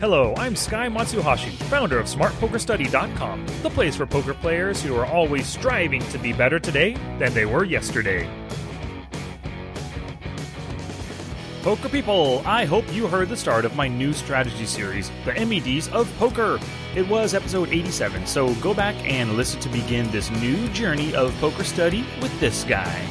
Hello, I'm Sky Matsuhashi, founder of SmartPokerStudy.com, the place for poker players who are always striving to be better today than they were yesterday. Poker people, I hope you heard the start of my new strategy series, the MEDs of Poker. It was episode 87, so go back and listen to begin this new journey of poker study with this guy.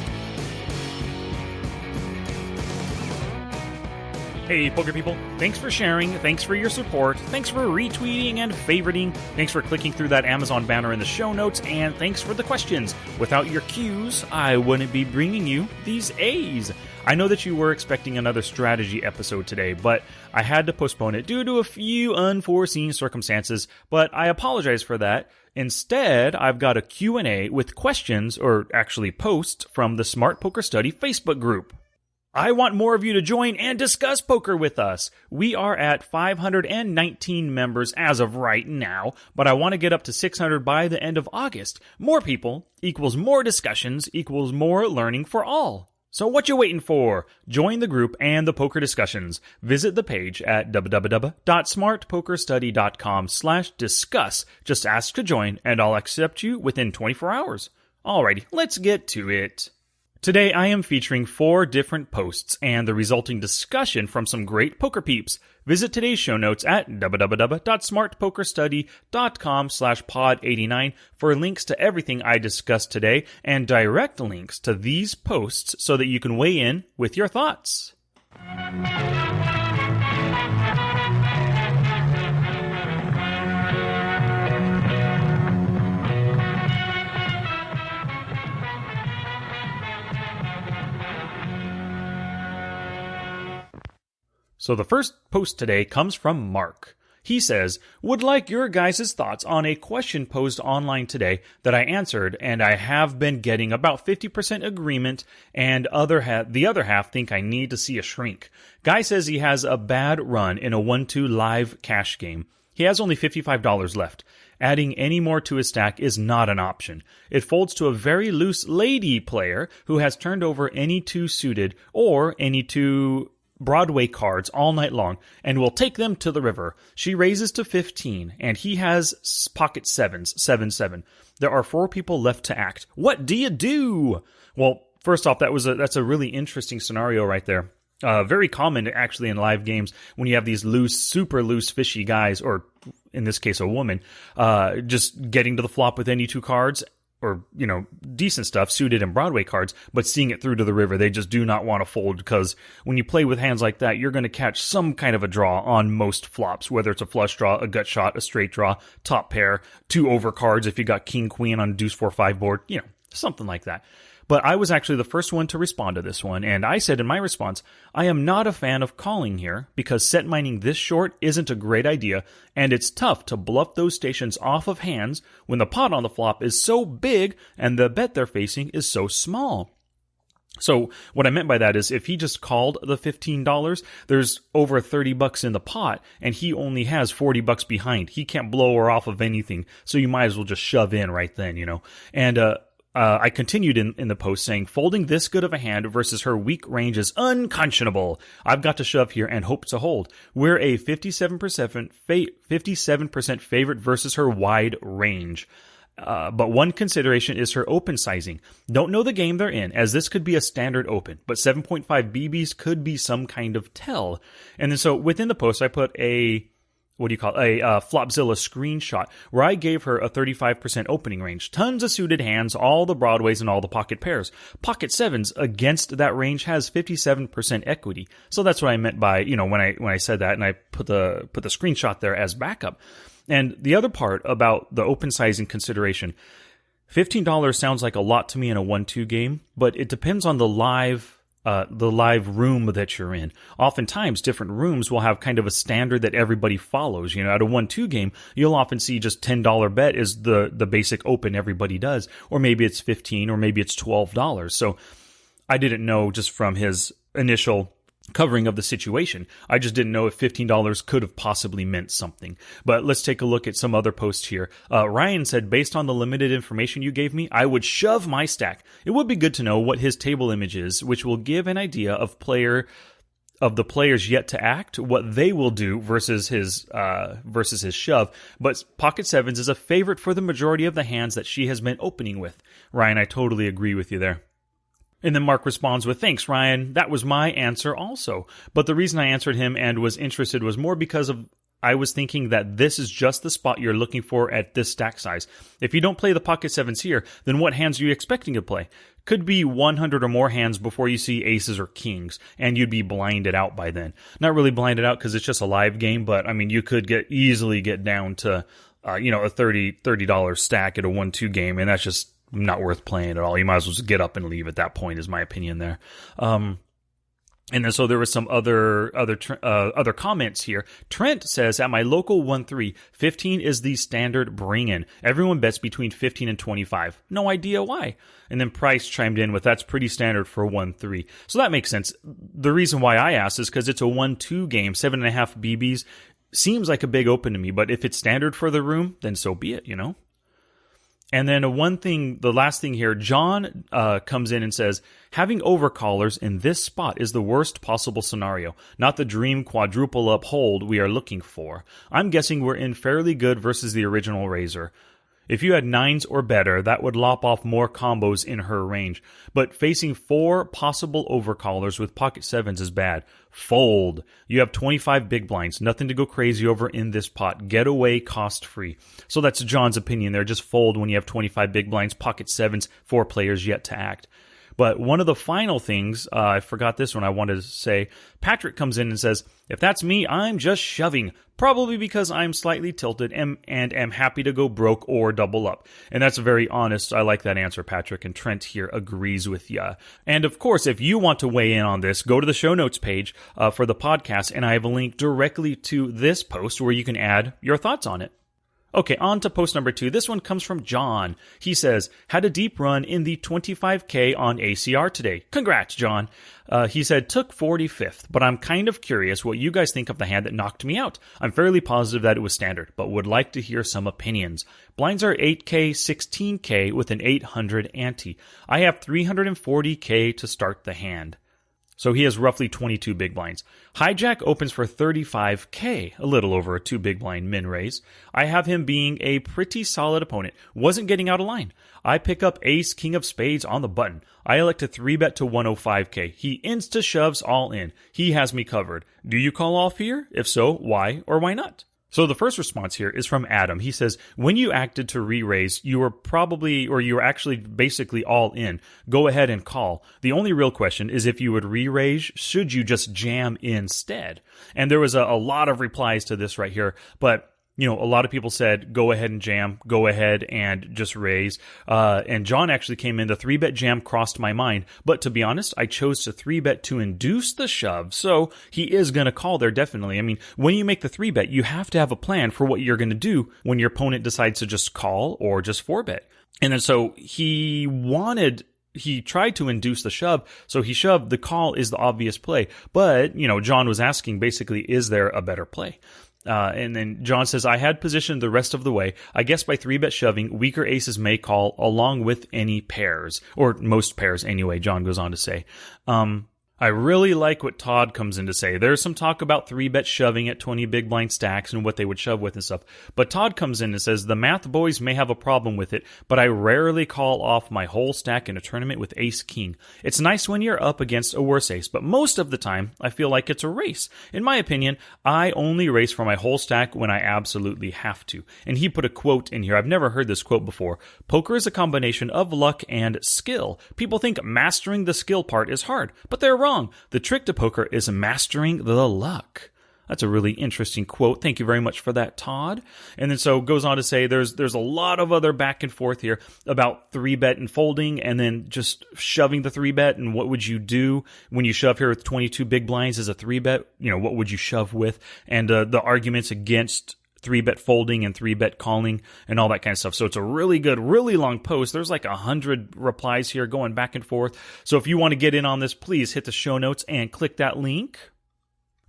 Hey, poker people, thanks for sharing, thanks for your support, thanks for retweeting and favoriting, thanks for clicking through that Amazon banner in the show notes, and thanks for the questions. Without your Qs, I wouldn't be bringing you these As. I know that you were expecting another strategy episode today, but I had to postpone it due to a few unforeseen circumstances, but I apologize for that. Instead, I've got a Q&A with questions, or actually posts, from the Smart Poker Study Facebook group. I want more of you to join and discuss poker with us. We are at 519 members as of right now, but I want to get up to 600 by the end of August. More people equals more discussions equals more learning for all. So what you waiting for? Join the group and the poker discussions. Visit the page at www.smartpokerstudy.com/discuss. Just ask to join and I'll accept you within 24 hours. Alrighty, let's get to it. Today I am featuring 4 different posts and the resulting discussion from some great poker peeps. Visit today's show notes at www.smartpokerstudy.com/pod89 for links to everything I discussed today and direct links to these posts so that you can weigh in with your thoughts. So the first post today comes from Mark. He says, would like your guys' thoughts on a question posed online today that I answered, and I have been getting about 50% agreement, and the other half think I need to see a shrink. Guy says he has a bad run in a 1-2 live cash game. He has only $55 left. Adding any more to his stack is not an option. It folds to a very loose lady player who has turned over any 2 suited or any 2 Broadway cards all night long and will take them to the river. She raises to 15 and he has pocket 7s, 7-7. There are 4 people left to act. What do you do? Well, first off, that's a really interesting scenario right there. Very common actually in live games when you have these loose, super loose, fishy guys, or in this case a woman, just getting to the flop with any 2 cards. Or, decent stuff, suited and Broadway cards, but seeing it through to the river. They just do not want to fold because when you play with hands like that, you're going to catch some kind of a draw on most flops, whether it's a flush draw, a gut shot, a straight draw, top pair, 2 over cards if you got king, queen on deuce, 4, 5 board, something like that. But I was actually the first one to respond to this one, and I said in my response, I am not a fan of calling here because set mining this short isn't a great idea, and it's tough to bluff those stations off of hands when the pot on the flop is so big and the bet they're facing is so small. So what I meant by that is if he just called the $15, there's over $30 in the pot, and he only has $40 behind. He can't blow her off of anything, so you might as well just shove in right then, And I continued in the post saying, folding this good of a hand versus her weak range is unconscionable. I've got to shove here and hope to hold. We're a 57% favorite versus her wide range. But one consideration is her open sizing. Don't know the game they're in, as this could be a standard open, but 7.5 BBs could be some kind of tell. And then so within the post, I put a Flopzilla screenshot where I gave her a 35% opening range. Tons of suited hands, all the Broadways and all the pocket pairs. Pocket 7s against that range has 57% equity. So that's what I meant by, when I said that, and I put the screenshot there as backup. And the other part about the open sizing consideration, $15 sounds like a lot to me in a 1-2 game, but it depends on the live room that you're in. Oftentimes, different rooms will have kind of a standard that everybody follows. At a 1-2 game, you'll often see just $10 bet is the basic open everybody does, or maybe it's $15, or maybe it's $12. So I didn't know just from his initial covering of the situation. I just didn't know if $15 could have possibly meant something. But let's take a look at some other posts here. Ryan said, based on the limited information you gave me, I would shove my stack. It would be good to know what his table image is, which will give an idea of player of the players yet to act, what they will do versus his shove. But pocket sevens is a favorite for the majority of the hands that she has been opening with. Ryan, I totally agree with you there. And then Mark responds with, thanks, Ryan. That was my answer also. But the reason I answered him and was interested was more because I was thinking that this is just the spot you're looking for at this stack size. If you don't play the pocket sevens here, then what hands are you expecting to play? Could be 100 or more hands before you see aces or kings, and you'd be blinded out by then. Not really blinded out because it's just a live game, but I mean, you could easily get down to, a $30 stack at a 1-2 game, and that's just not worth playing at all. You might as well just get up and leave at that point, is my opinion there. And then so there was some other comments here. Trent says, at my local 1-3, 15 is the standard bring-in. Everyone bets between 15 and 25. No idea why. And then Price chimed in with, that's pretty standard for 1-3. So that makes sense. The reason why I asked is because it's a 1-2 game, 7.5 BBs. Seems like a big open to me, but if it's standard for the room, then so be it, And then the last thing here, John comes in and says, having overcallers in this spot is the worst possible scenario, not the dream quadruple up hold we are looking for. I'm guessing we're in fairly good versus the original Razor. If you had 9s or better, that would lop off more combos in her range. But facing 4 possible overcallers with pocket 7s is bad. Fold. You have 25 big blinds. Nothing to go crazy over in this pot. Get away cost-free. So that's John's opinion there. Just fold when you have 25 big blinds, pocket 7s, 4 players yet to act. But one of the final things, I forgot this one I wanted to say, Patrick comes in and says, if that's me, I'm just shoving, probably because I'm slightly tilted and am happy to go broke or double up. And that's very honest. I like that answer, Patrick, and Trent here agrees with you. And of course, if you want to weigh in on this, go to the show notes page for the podcast, and I have a link directly to this post where you can add your thoughts on it. Okay, on to post number 2. This one comes from John. He says, had a deep run in the 25K on ACR today. Congrats, John. He said, took 45th, but I'm kind of curious what you guys think of the hand that knocked me out. I'm fairly positive that it was standard, but would like to hear some opinions. Blinds are 8K, 16K with an 800 ante. I have 340K to start the hand. So he has roughly 22 big blinds. Hijack opens for 35K, a little over a 2 big blind min raise. I have him being a pretty solid opponent. Wasn't getting out of line. I pick up ace, king of spades on the button. I elect to 3-bet to 105K. He insta shoves all in. He has me covered. Do you call off here? If so, why or why not? So the first response here is from Adam. He says, when you acted to re-raise, you were actually basically all in. Go ahead and call. The only real question is if you would re-raise, should you just jam instead? And there was a lot of replies to this right here, but a lot of people said, go ahead and jam, go ahead and just raise. And John actually came in, the 3-bet jam crossed my mind. But to be honest, I chose to 3-bet to induce the shove. So he is going to call there, definitely. I mean, when you make the 3-bet, you have to have a plan for what you're going to do when your opponent decides to just call or just 4-bet. And then so he tried to induce the shove, so he shoved. The call is the obvious play. But, John was asking basically, is there a better play? And then John says, I had positioned the rest of the way. I guess by 3-bet shoving, weaker aces may call along with any pairs, or most pairs anyway, John goes on to say. I really like what Todd comes in to say. There's some talk about 3-bet shoving at 20 big blind stacks and what they would shove with and stuff. But Todd comes in and says, the math boys may have a problem with it, but I rarely call off my whole stack in a tournament with ace-king. It's nice when you're up against a worse ace, but most of the time, I feel like it's a race. In my opinion, I only race for my whole stack when I absolutely have to. And he put a quote in here. I've never heard this quote before. Poker is a combination of luck and skill. People think mastering the skill part is hard, but they're wrong. The trick to poker is mastering the luck. That's a really interesting quote. Thank you very much for that, Todd. And then so goes on to say there's a lot of other back and forth here about 3-bet and folding and then just shoving the 3-bet and what would you do when you shove here with 22 big blinds as a 3-bet? What would you shove with? And the arguments against 3-bet folding and 3-bet calling and all that kind of stuff. So it's a really good, really long post. There's like 100 replies here going back and forth. So if you want to get in on this, please hit the show notes and click that link.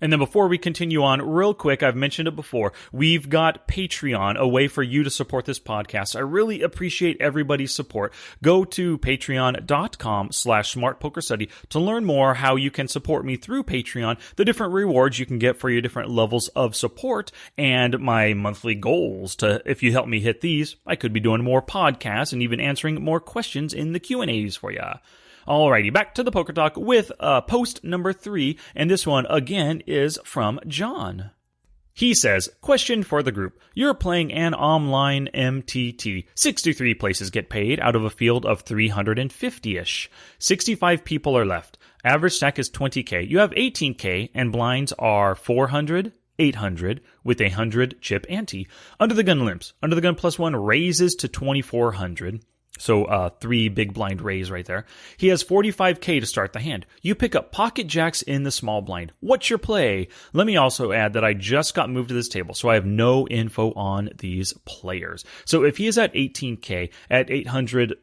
And then before we continue on, real quick, I've mentioned it before, we've got Patreon, a way for you to support this podcast. I really appreciate everybody's support. Go to patreon.com/smartpokerstudy to learn more how you can support me through Patreon, the different rewards you can get for your different levels of support, and my monthly goals. If you help me hit these, I could be doing more podcasts and even answering more questions in the Q&As for ya. Alrighty, back to the Poker Talk with post number 3, and this one again is from John. He says, question for the group. You're playing an online MTT. 63 places get paid out of a field of 350-ish. 65 people are left. Average stack is 20k. You have 18k, and blinds are 400, 800 with a 100 chip ante. Under the gun limps. Under the gun +1 raises to 2400. So 3 big blind raise right there. He has 45k to start the hand. You pick up pocket jacks in the small blind. What's your play? Let me also add that I just got moved to this table, so I have no info on these players. So if he is at 18k at 800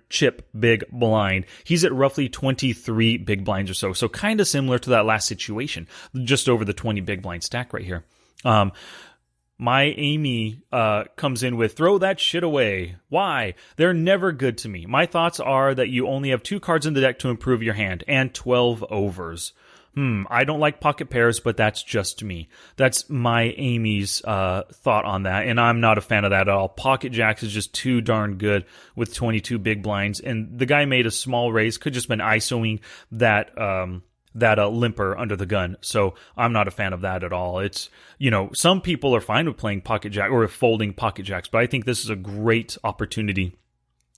chip big blind, he's at roughly 23 big blinds or so. So kind of similar to that last situation, just over the 20 big blind stack right here. My Amy comes in with, throw that shit away. Why? They're never good to me. My thoughts are that you only have 2 cards in the deck to improve your hand, and 12 overs. I don't like pocket pairs, but that's just me. That's my Amy's thought on that, and I'm not a fan of that at all. Pocket jacks is just too darn good with 22 big blinds, and the guy made a small raise, could just been ISOing that limper under the gun. So I'm not a fan of that at all. It's, some people are fine with playing pocket jack or folding pocket jacks, but I think this is a great opportunity.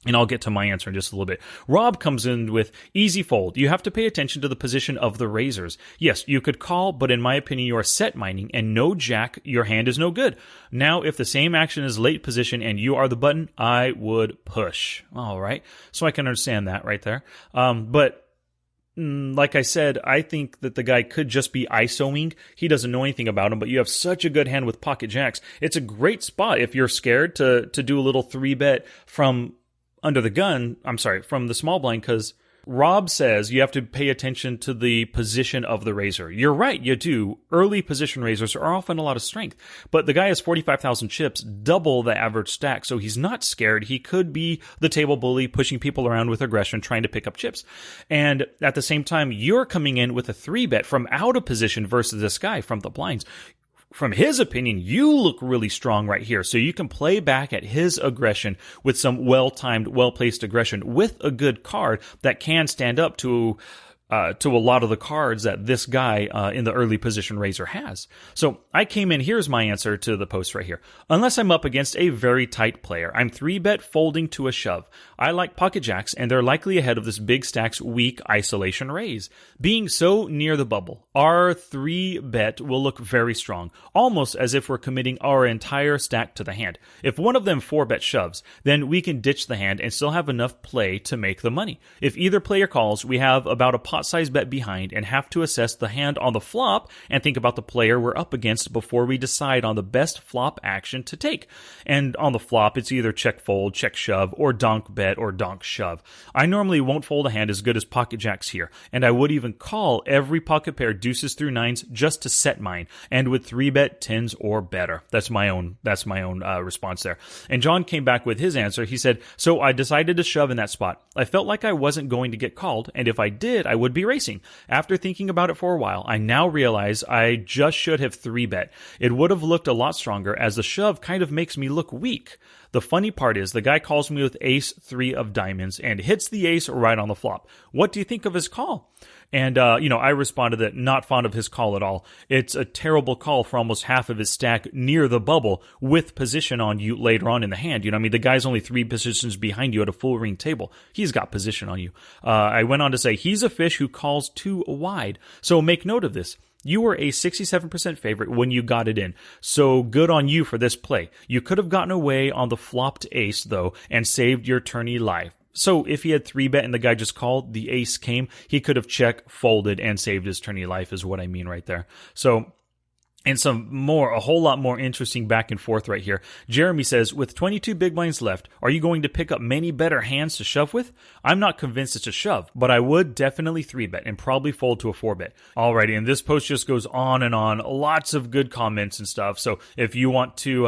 And I'll get to my answer in just a little bit. Rob comes in with easy fold. You have to pay attention to the position of the raisers. Yes, you could call, but in my opinion, you are set mining and no jack, your hand is no good. Now, if the same action is late position and you are the button, I would push. All right. So I can understand that right there. But like I said, I think that the guy could just be ISOing. He doesn't know anything about him, but you have such a good hand with pocket jacks. It's a great spot if you're scared to do a little 3-bet from under the gun. From the small blind, because Rob says you have to pay attention to the position of the raiser. You're right, you do. Early position raisers are often a lot of strength, but the guy has 45,000 chips, double the average stack, so he's not scared. He could be the table bully, pushing people around with aggression, trying to pick up chips. And at the same time, you're coming in with a 3-bet from out of position versus this guy from the blinds. From his opinion, you look really strong right here. So you can play back at his aggression with some well-timed, well-placed aggression with a good card that can stand up to a lot of the cards that this guy in the early position raiser has. So I came in, here's my answer to the post right here. Unless I'm up against a very tight player, I'm 3-bet folding to a shove. I like pocket jacks, and they're likely ahead of this big stack's weak isolation raise. Being so near the bubble, our 3-bet will look very strong, almost as if we're committing our entire stack to the hand. If one of them 4-bet shoves, then we can ditch the hand and still have enough play to make the money. If either player calls, we have about a pot-sized bet behind and have to assess the hand on the flop and think about the player we're up against before we decide on the best flop action to take. And on the flop, it's either check fold, check shove, or donk bet or donk shove. I normally won't fold a hand as good as pocket jacks here, and I would even call every pocket pair deuces through 9s just to set mine, and would 3-bet 10s or better. That's my own response there. And John came back with his answer. He said, so I decided to shove in that spot. I felt like I wasn't going to get called, and if I did, I would be racing. After thinking about it for a while, I now realize I just should have 3-bet. It would have looked a lot stronger, as the shove kind of makes me look weak. The funny part is the guy calls me with ace 3 of diamonds and hits the ace right on the flop. What do you think of his call? And, I responded that not fond of his call at all. It's a terrible call for almost half of his stack near the bubble with position on you later on in the hand. The guy's only 3 positions behind you at a full ring table. He's got position on you. I went on to say he's a fish who calls too wide. So make note of this. You were a 67% favorite when you got it in, so good on you for this play. You could have gotten away on the flopped ace, though, and saved your tourney life. So if he had 3-bet and the guy just called, the ace came, he could have check, folded, and saved his tourney life is what I mean right there. So And a whole lot more interesting back and forth right here. Jeremy says, with 22 big blinds left, are you going to pick up many better hands to shove with? I'm not convinced it's a shove, but I would definitely 3-bet and probably fold to a 4-bet. Alrighty, and this post just goes on and on. Lots of good comments and stuff. So if you want to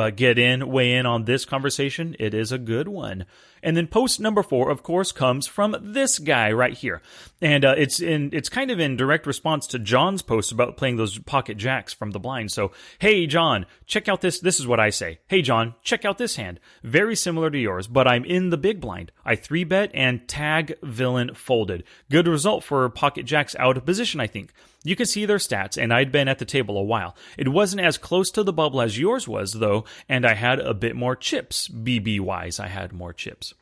weigh in on this conversation, it is a good one. And then post number 4, of course, comes from this guy right here. And it's kind of in direct response to John's post about playing those pocket jacks from the blind. So, hey, John, check out this. This is what I say. Hey, John, check out this hand. Very similar to yours, but I'm in the big blind. I 3-bet and tag villain folded. Good result for pocket jacks out of position, I think. You can see their stats, and I'd been at the table a while. It wasn't as close to the bubble as yours was, though, and I had a bit more chips. BB-wise, I had more chips.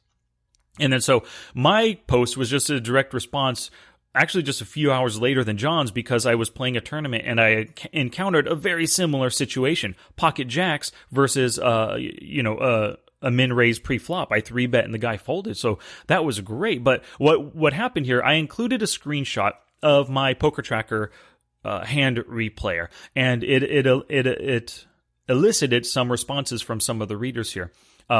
And then so my post was just a direct response, actually just a few hours later than John's, because I was playing a tournament and I encountered a very similar situation. Pocket jacks versus, a min-raise pre-flop. I 3-bet and the guy folded, so that was great. But what happened here, I included a screenshot of my Poker Tracker hand replayer, and it elicited some responses from some of the readers here.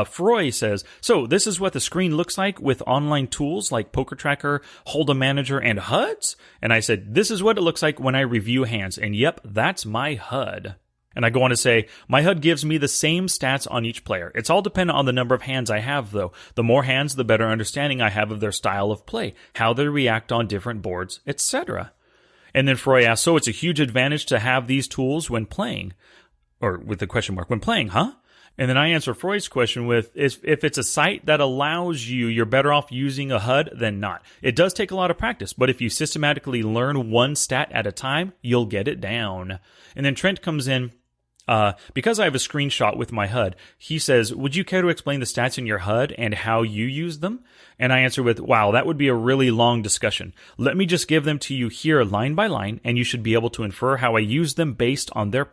Froy says, so this is what the screen looks like with online tools like Poker Tracker, Hold'em Manager, and HUDs? And I said, this is what it looks like when I review hands. And yep, that's my HUD. And I go on to say, my HUD gives me the same stats on each player. It's all dependent on the number of hands I have, though. The more hands, the better understanding I have of their style of play, how they react on different boards, etc. And then Froy asks, so it's a huge advantage to have these tools when playing? Or with the question mark, when playing, huh? And then I answer Freud's question with, if it's a site that allows you're better off using a HUD than not. It does take a lot of practice, but if you systematically learn one stat at a time, you'll get it down. And then Trent comes in, because I have a screenshot with my HUD, he says, would you care to explain the stats in your HUD and how you use them? And I answer with, wow, that would be a really long discussion. Let me just give them to you here line by line, and you should be able to infer how I use them based on their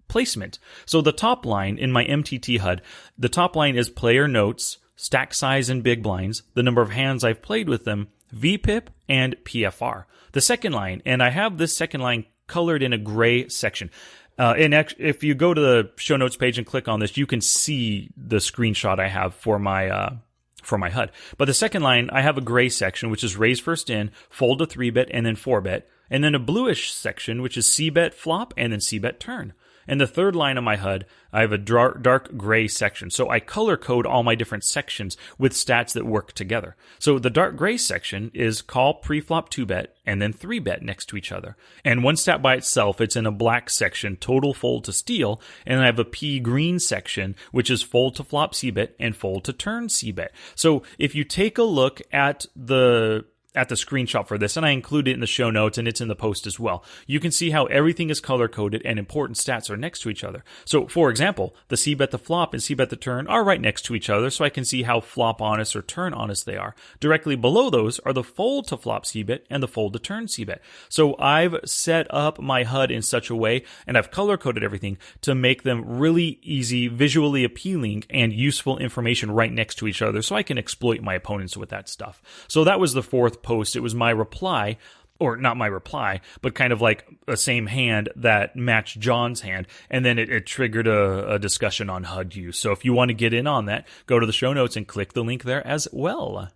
placement. So the top line in my MTT HUD, the top line is player notes, stack size and big blinds, the number of hands I've played with them, VPIP, and PFR. The second line, and I have this second line colored in a gray section. And if you go to the show notes page and click on this, you can see the screenshot I have for my HUD. But the second line, I have a gray section, which is raise first in, fold to 3-bet, and then 4-bet, and then a bluish section, which is C-bet flop, and then C-bet turn. And the third line of my HUD, I have a dark gray section. So I color code all my different sections with stats that work together. So the dark gray section is call pre-flop 2-bet and then 3-bet next to each other. And one stat by itself, it's in a black section, total fold to steal. And I have a pea green section, which is fold to flop C-bet and fold to turn C-bet. So if you take a look at the screenshot for this, and I include it in the show notes, and it's in the post as well. You can see how everything is color-coded and important stats are next to each other. So, for example, the C-bet the flop and C-bet the turn are right next to each other, so I can see how flop honest or turn honest they are. Directly below those are the fold to flop C-bet and the fold to turn C-bet. So I've set up my HUD in such a way, and I've color-coded everything to make them really easy, visually appealing, and useful information right next to each other, so I can exploit my opponents with that stuff. So that was the fourth post. It was my reply, or not my reply, but kind of like a same hand that matched John's hand, and then it triggered a discussion on HUD use. So if you want to get in on that, go to the show notes and click the link there as well.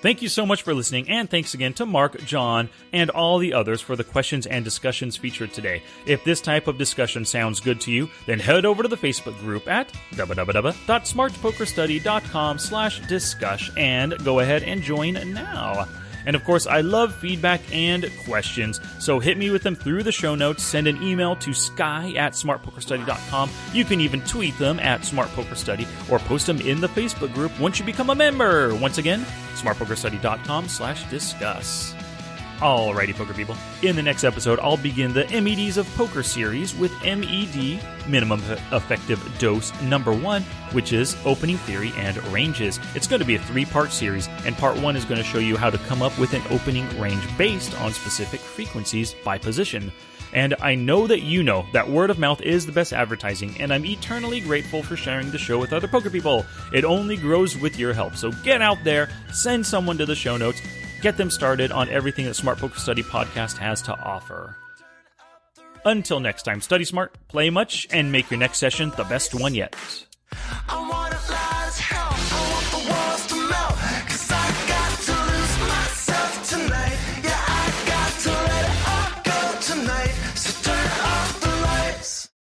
Thank you so much for listening, and thanks again to Mark, John, and all the others for the questions and discussions featured today. If this type of discussion sounds good to you, then head over to the Facebook group at www.smartpokerstudy.com/discuss and go ahead and join now. And of course, I love feedback and questions, so hit me with them through the show notes. Send an email to sky@smartpokerstudy.com. You can even tweet them at smartpokerstudy or post them in the Facebook group once you become a member. Once again, smartpokerstudy.com/discuss. Alrighty, poker people. In the next episode, I'll begin the MEDs of Poker series with MED, Minimum Effective Dose, number 1, which is Opening Theory and Ranges. It's going to be a 3-part series, and part 1 is going to show you how to come up with an opening range based on specific frequencies by position. And I know that you know that word of mouth is the best advertising, and I'm eternally grateful for sharing the show with other poker people. It only grows with your help, so get out there, send someone to the show notes, get them started on everything that Smart Poker Study Podcast has to offer. Until next time, study smart, play much, and make your next session the best one yet.